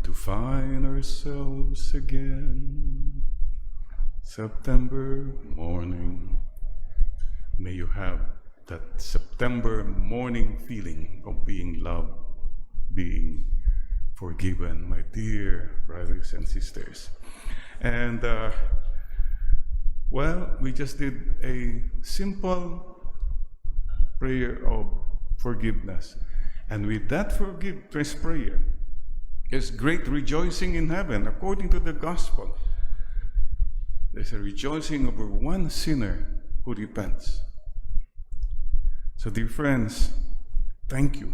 [SPEAKER 1] to find ourselves again. September morning. May you have that September morning feeling of being loved, being forgiven, my dear brothers and sisters. And well, we just did a simple prayer of forgiveness. And with that forgiveness prayer, there's great rejoicing in heaven, according to the gospel. There's a rejoicing over one sinner who repents. So, dear friends, thank you.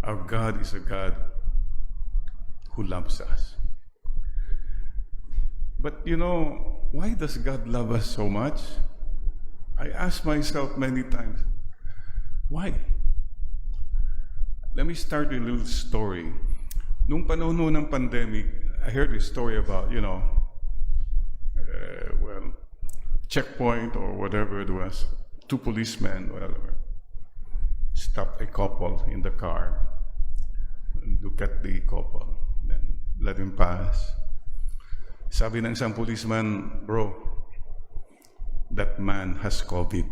[SPEAKER 1] Our God is a God who loves us. But you know, why does God love us so much? I ask myself many times, why? Let me start a little story. Nung panahon ng pandemic, I heard a story about, checkpoint or whatever it was. Two policemen, stopped a couple in the car, look at the couple, then let him pass. Sabi ng isang policeman, bro, that man has COVID.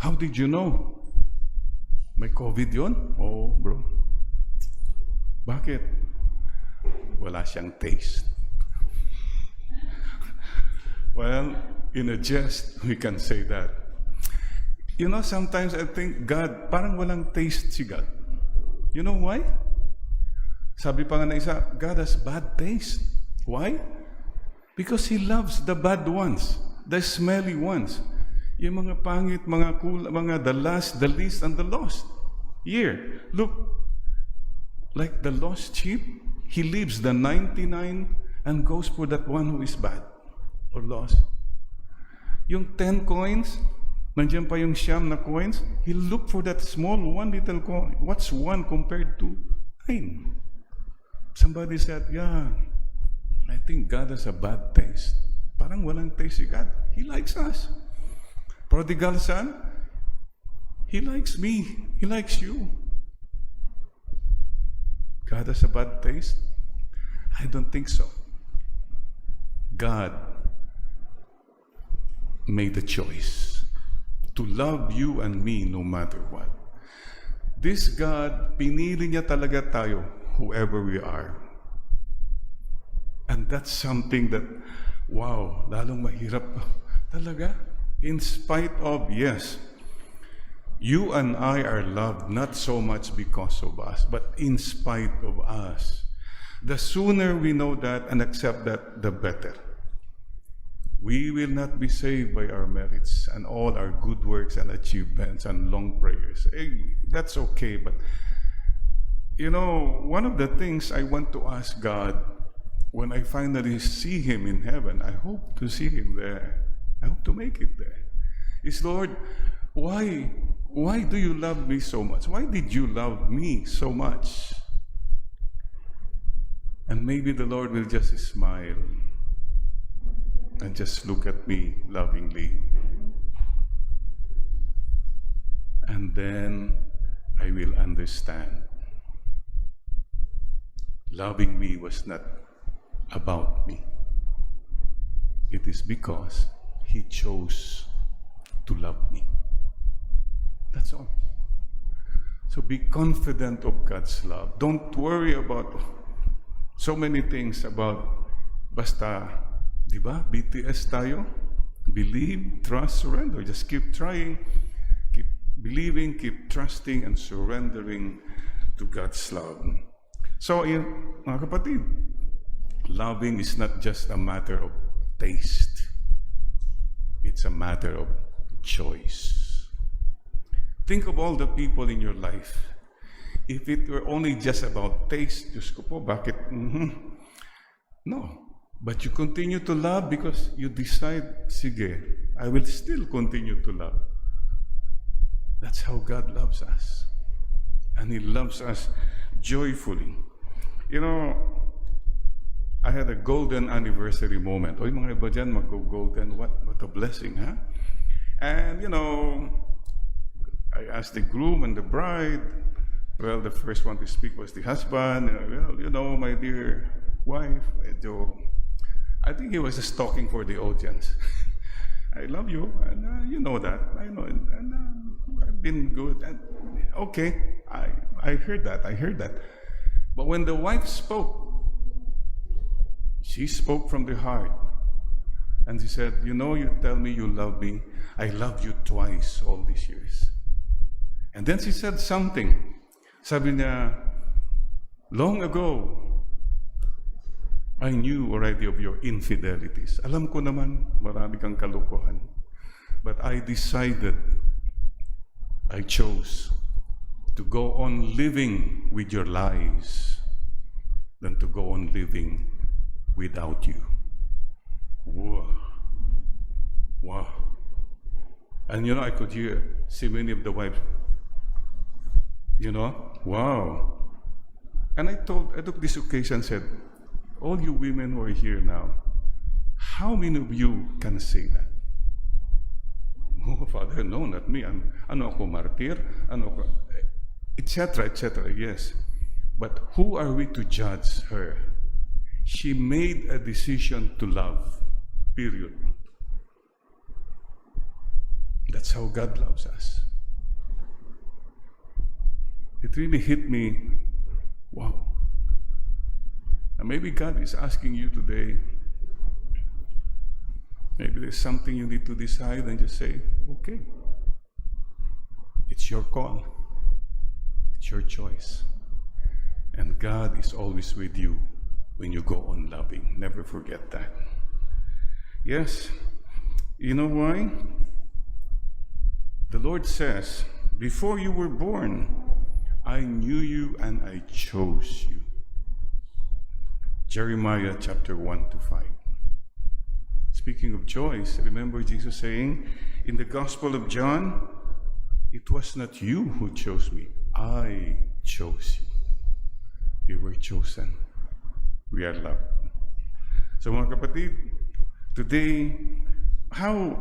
[SPEAKER 1] How did you know? May COVID yun? Oh, bro. Bakit? Wala siyang taste. Well, in a jest, we can say that. You know, sometimes I think God, parang walang taste si God. You know why? Sabi pa nga na isa, God has bad taste. Why? Because He loves the bad ones. the smelly ones. Yung mga pangit, mga the last, the least, and the lost. Here, look, like the lost sheep, he leaves the 99 and goes for that one who is bad or lost. Yung 10 coins, nandiyan pa yung siyam na coins, he look for that small one little coin. What's one compared to 9? Somebody said, yeah, I think God has a bad taste. Parang walang taste si God. He likes us. Prodigal son, he likes me. He likes you. God has a bad taste? I don't think so. God made the choice to love you and me no matter what. This God, pinili niya talaga tayo, whoever we are. And that's something that, wow, lalong mahirap talaga. In spite of, yes, you and I are loved not so much because of us, but in spite of us. The sooner we know that and accept that, the better. We will not be saved by our merits and all our good works and achievements and long prayers. That's okay, but you know, one of the things I want to ask God when I finally see Him in heaven, I hope to see Him there. I hope to make it there. Is, Lord, why do you love me so much? Why did you love me so much? And maybe the Lord will just smile and just look at me lovingly. And then I will understand. Loving me was not about me. It is because He chose to love me. That's all. So be confident of God's love. Don't worry about so many things about basta, di ba? BTS tayo. Believe, trust, surrender. Just keep trying, keep believing, keep trusting, and surrendering to God's love. So, mga kapatid, loving is not just a matter of taste. It's a matter of choice. Think of all the people in your life. If it were only just about taste, Diyos ko po, bakit? No. But you continue to love because you decide, sige, I will still continue to love. That's how God loves us. And He loves us joyfully. You know, I had a golden anniversary moment. Oy, mga iba dyan, mag-golden. What a blessing, huh? And, you know, I asked the groom and the bride. Well, the first one to speak was the husband. Well, you know, my dear wife, I think he was just talking for the audience. I love you, and you know that. I know, and I've been good. And okay, I heard that. But when the wife spoke, she spoke from the heart. And she said, you know, you tell me you love me. I loved you twice all these years. And then she said something. Sabi niya, long ago, I knew already of your infidelities. Alam ko naman, marami kang kalokohan. But I decided, I chose to go on living with your lies than to go on living without you. Wow. And you know, I could see many of the wives, you know, wow. And I took this occasion and said, all you women who are here now, how many of you can say that? Oh, Father, no, not me. Ano ako, martyr? Ano ako, etc., yes. But who are we to judge her? She made a decision to love, period. That's how God loves us. It really hit me, wow. And maybe God is asking you today, maybe there's something you need to decide and just say, okay, it's your call, it's your choice. And God is always with you when you go on loving. Never forget that. Yes, You know why? The Lord says, before you were born, I knew you and I chose you. Jeremiah chapter 1 to 5. Speaking of choice, remember Jesus saying in the Gospel of John, it was not you who chose me, I chose you. You were chosen. We are loved. So mga kapatid, today, how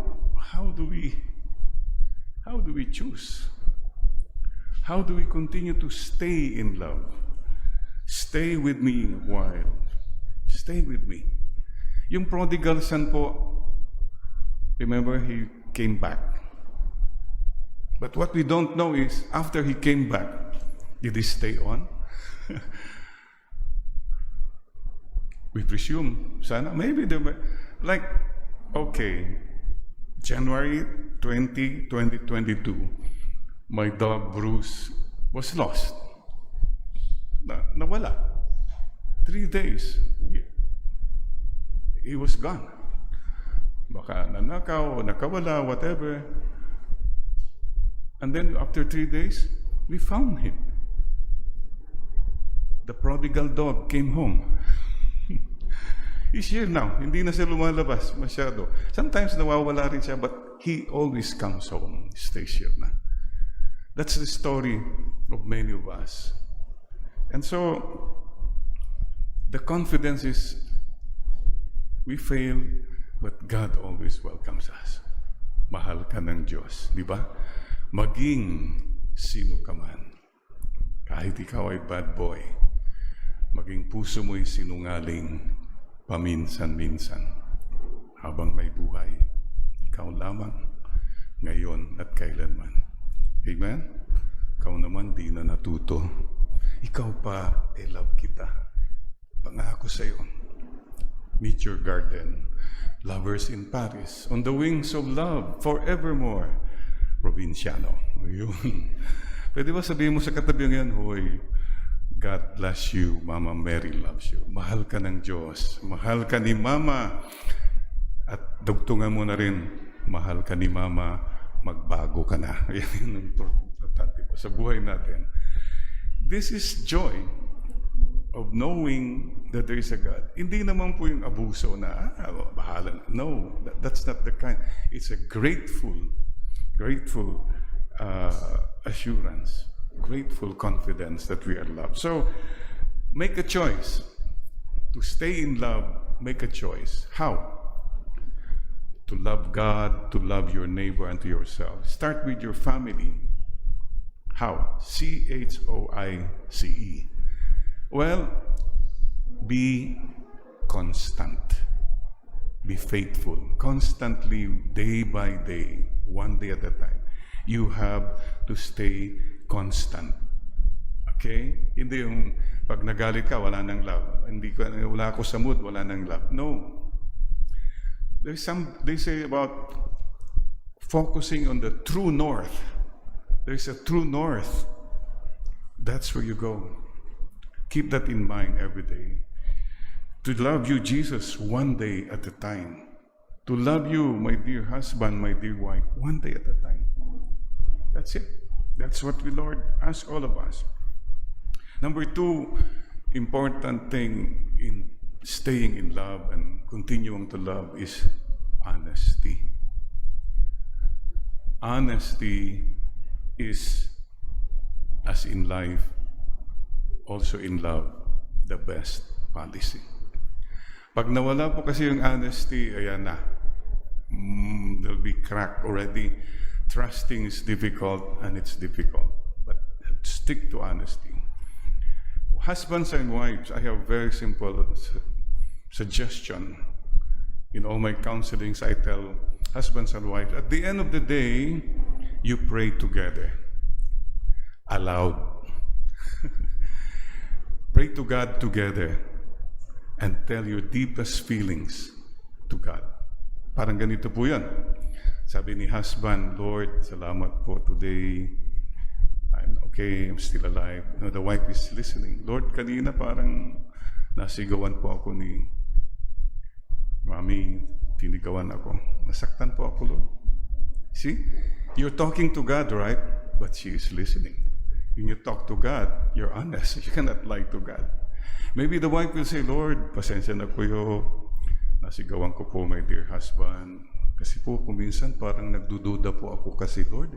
[SPEAKER 1] do we choose? How do we continue to stay in love? Stay with me a while. Stay with me. Yung prodigal son po, remember, he came back. But what we don't know is, after he came back, did he stay on? We presume, sana, maybe they were, like, okay, January 20, 2022, my dog Bruce was lost. Nawala. 3 days. He was gone. Baka nanakaw, nakawala, whatever. And then after 3 days, we found him. The prodigal dog came home. He's here now. Hindi na siya lumalabas masyado. Sometimes nawawala rin siya, but he always comes home. He stays here na. That's the story of many of us. And so, the confidence is, we fail, but God always welcomes us. Mahal ka ng Diyos, di ba? Maging sino ka man. Kahit ikaw ay bad boy, maging puso mo'y sinungaling paminsan-minsan. Habang may buhay, ikaw lamang, ngayon at kailanman. Amen? Ikaw naman di na natuto. Ikaw pa, I love kita. Pangako sa'yo. Meet your garden. Lovers in Paris. On the wings of love, forevermore. Provinciano. Ayun. Pwede ba sabihin mo sa katabi ngayon, hoy, God bless you, Mama Mary loves you. Mahal ka ng Diyos. Mahal ka ni Mama. At dugtungan mo na rin, mahal ka ni Mama, magbago ka na. Yan ang importante po sa buhay natin. This is joy of knowing that there is a God. Hindi naman po yung abuso na, bahala na. No, that's not the kind. It's a grateful assurance, grateful confidence that we are loved. So, make a choice. To stay in love, make a choice. How? To love God, to love your neighbor, and to yourself. Start with your family. How? CHOICE. Well, be constant. Be faithful. Constantly, day by day, one day at a time. You have to stay constant. Okay? Hindi yung pag nagalit ka, wala nang love. Wala ako sa mood, wala nang love. No. They say about focusing on the true north. There's a true north. That's where you go. Keep that in mind every day. To love you, Jesus, one day at a time. To love you, my dear husband, my dear wife, one day at a time. That's it. That's what the Lord asks all of us. Number 2, important thing in staying in love and continuing to love is honesty. Honesty is, as in life, also in love, the best policy. Pag nawala po kasi yung honesty, ayan na. There'll be crack already. Trusting is difficult, and it's difficult. But stick to honesty. Husbands and wives, I have very simple suggestion. In all my counselings, I tell husbands and wives, at the end of the day, you pray together. Aloud. Pray to God together and tell your deepest feelings to God. Parang ganito po yan. Sabi ni husband, Lord, salamat po today. I'm okay, I'm still alive. No, the wife is listening. Lord, kanina parang nasigawan po ako ni Mami. tinigawan ako. Nasaktan po ako, Lord. See? You're talking to God, right? But she is listening. When you talk to God, you're honest. You cannot lie to God. Maybe the wife will say, Lord, pasensya na po yo. Nasigawan ko po, my dear husband. Kasi po, kuminsan parang nagdududa po ako kasi, Lord.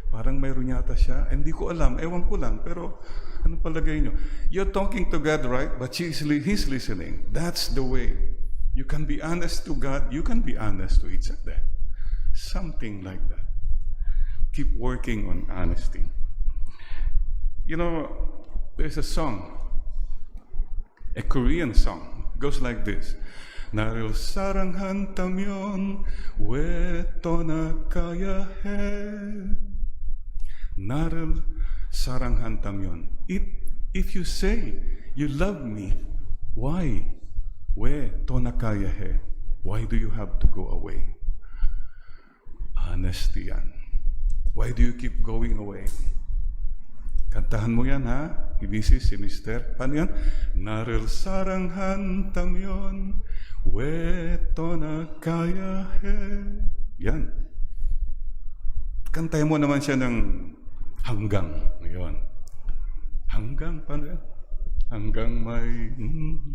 [SPEAKER 1] Parang mayroon yata siya. Hindi ko alam, ewan ko lang. Pero ano palagay nyo? You're talking to God, right? But he's listening. That's the way. You can be honest to God. You can be honest to each other. Something like that. Keep working on honesty. You know, there's a song, a Korean song. It goes like this. 나를 사랑한다면 왜 떠나가야 해? 나를 사랑한다면. If you say you love me, why? 왜 떠나가야 해? Why do you have to go away? Honesty yan. Why do you keep going away? Kantahan mo yan, ha? Ibisi si Mister. Paano yan? 나를 사랑한다면 왜 떠나가야 해? Yan. Kantahin mo naman siya ng hanggang. Ngayon. Hanggang, paano yan? Hanggang may,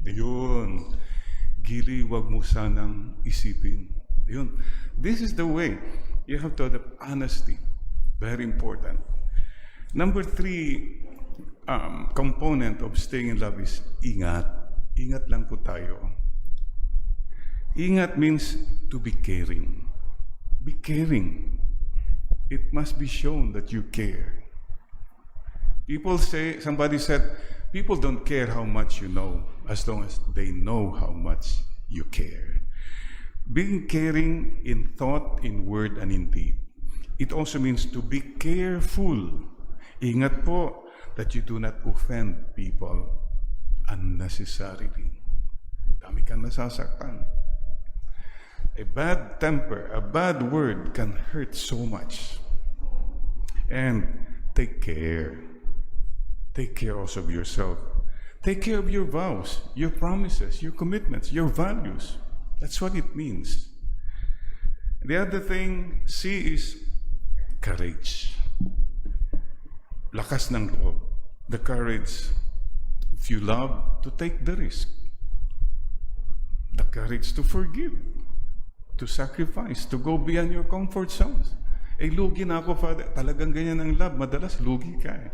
[SPEAKER 1] ayun. Gili, wag mo sanang isipin. Ayun. This is the way. You have to have honesty. Very important. Number 3 component of staying in love is ingat. Ingat lang po tayo. Ingat means to be caring. Be caring. It must be shown that you care. Somebody said, people don't care how much you know as long as they know how much you care. Being caring in thought, in word, and in deed. It also means to be careful. Ingat po that you do not offend people unnecessarily. Dami kang nasasaktan. A bad temper, a bad word can hurt so much. And take care. Take care also of yourself. Take care of your vows, your promises, your commitments, your values. That's what it means. The other thing, C is courage. Lakas ng loob. The courage, if you love, to take the risk. The courage to forgive, to sacrifice, to go beyond your comfort zones. Eh, lugi na ako, Father. Talagang ganyan ang love. Madalas, lugi ka eh.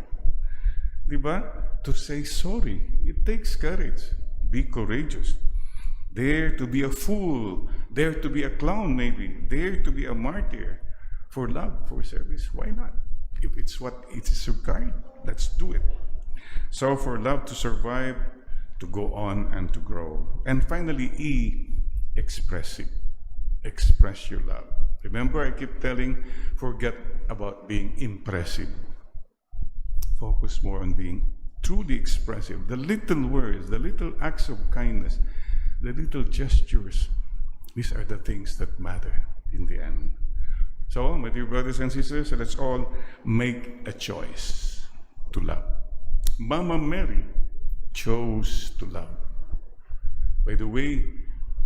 [SPEAKER 1] Diba? To say sorry. It takes courage. Be courageous. Dare to be a fool. Dare to be a clown, maybe. Dare to be a martyr. For love, for service. Why not? If it's what it is required, let's do it. So for love to survive, to go on, and to grow. And finally, E, express it. Express your love. Remember, I keep telling, forget about being impressive. Focus more on being truly expressive. The little words, the little acts of kindness, the little gestures, these are the things that matter in the end. So, my dear brothers and sisters, let's all make a choice to love. Mama Mary chose to love. By the way,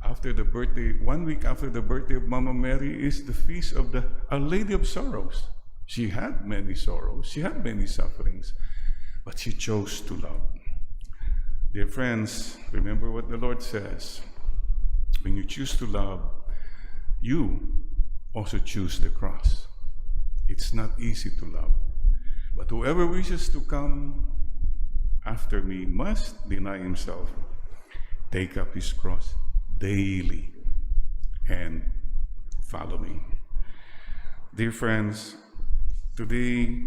[SPEAKER 1] after the birthday, 1 week after the birthday of Mama Mary is the feast of the Our Lady of Sorrows. She had many sorrows, she had many sufferings, but she chose to love. Dear friends, remember what the Lord says. When you choose to love, you also choose the cross. It's not easy to love. But whoever wishes to come after me must deny himself, take up his cross daily, and follow me. Dear friends, today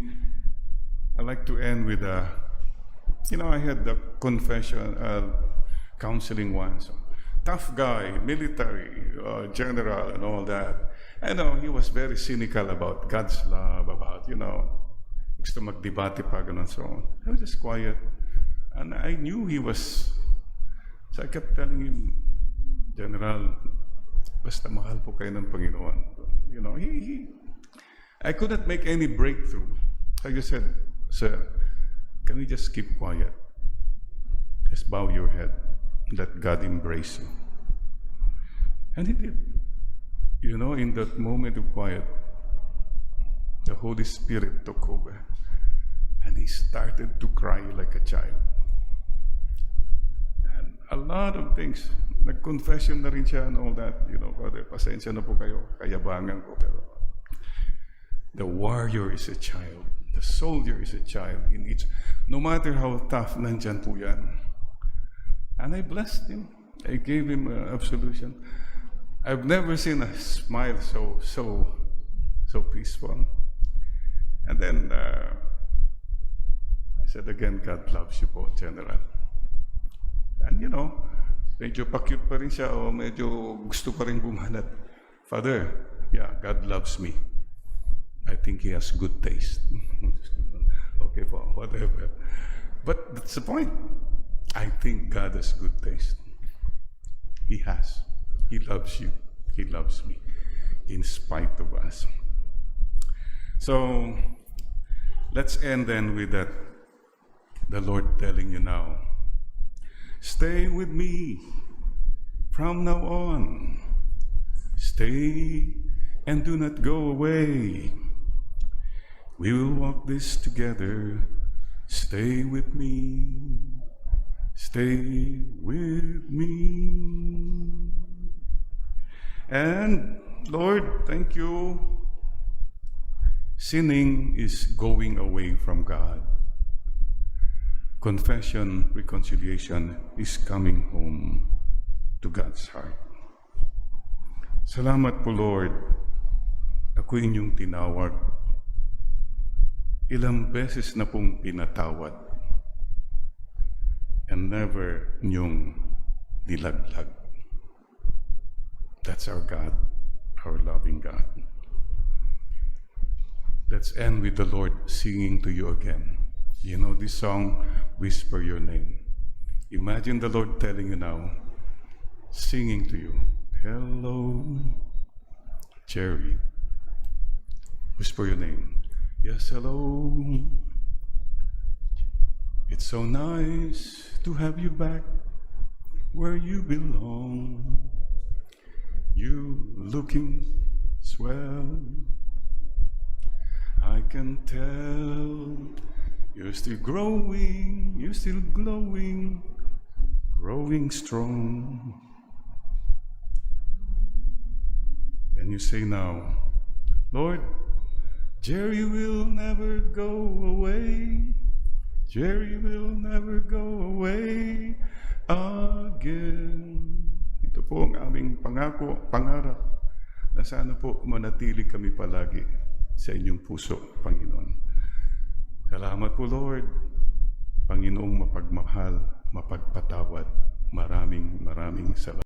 [SPEAKER 1] I'd like to end with I had the confession, counseling once. Tough guy, military, general, and all that. I know he was very cynical about God's love, about, gusto magdebate pa, ganun, so on. I was just quiet. And I knew he was, so I kept telling him, General, basta mahal po kayo ng Panginoon. I couldn't make any breakthrough. I just said, Sir, can we just keep quiet? Just bow your head. Let God embrace you. And he did. You know, in that moment of quiet, the Holy Spirit took over and he started to cry like a child. And a lot of things, nag-confession na rin siya and all that, you know, Father, pasensya na po kayo, kayabangan ko, pero the warrior is a child. The soldier is a child in each. No matter how tough, nandyan po yan. And I blessed him. I gave him absolution. I've never seen a smile so peaceful. And then I said again, God loves you po, General. And you know, medyo pa-cute pa rin siya o medyo gusto pa rin bumanat. Father, yeah, God loves me. I think he has good taste. Okay po, whatever. But that's the point. I think God has good taste. He has. He loves you. He loves me. In spite of us. So, let's end then with that. The Lord telling you now, stay with me from now on. Stay and do not go away. We will walk this together. Stay with me. Stay with me. And Lord, thank you. Sinning is going away from God. Confession, reconciliation is coming home to God's heart. Salamat po, Lord. Ako inyong tinawag. Ilang beses na pong pinatawad and never niyong nilaglag. That's our God, our loving God. Let's end with the Lord singing to you again. You know this song, Whisper Your Name. Imagine the Lord telling you now, singing to you, hello, Jerry. Whisper your name. Yes, hello. It's so nice to have you back where you belong. You looking swell. I can tell you're still growing, you're still glowing, growing strong. And you say now, Lord, Jerry will never go away. Jerry will never go away again. Ito po ang aming pangako, pangarap, na sana po manatili kami palagi sa inyong puso, Panginoon. Salamat po, Lord. Panginoong mapagmahal, mapagpatawad. Maraming salamat.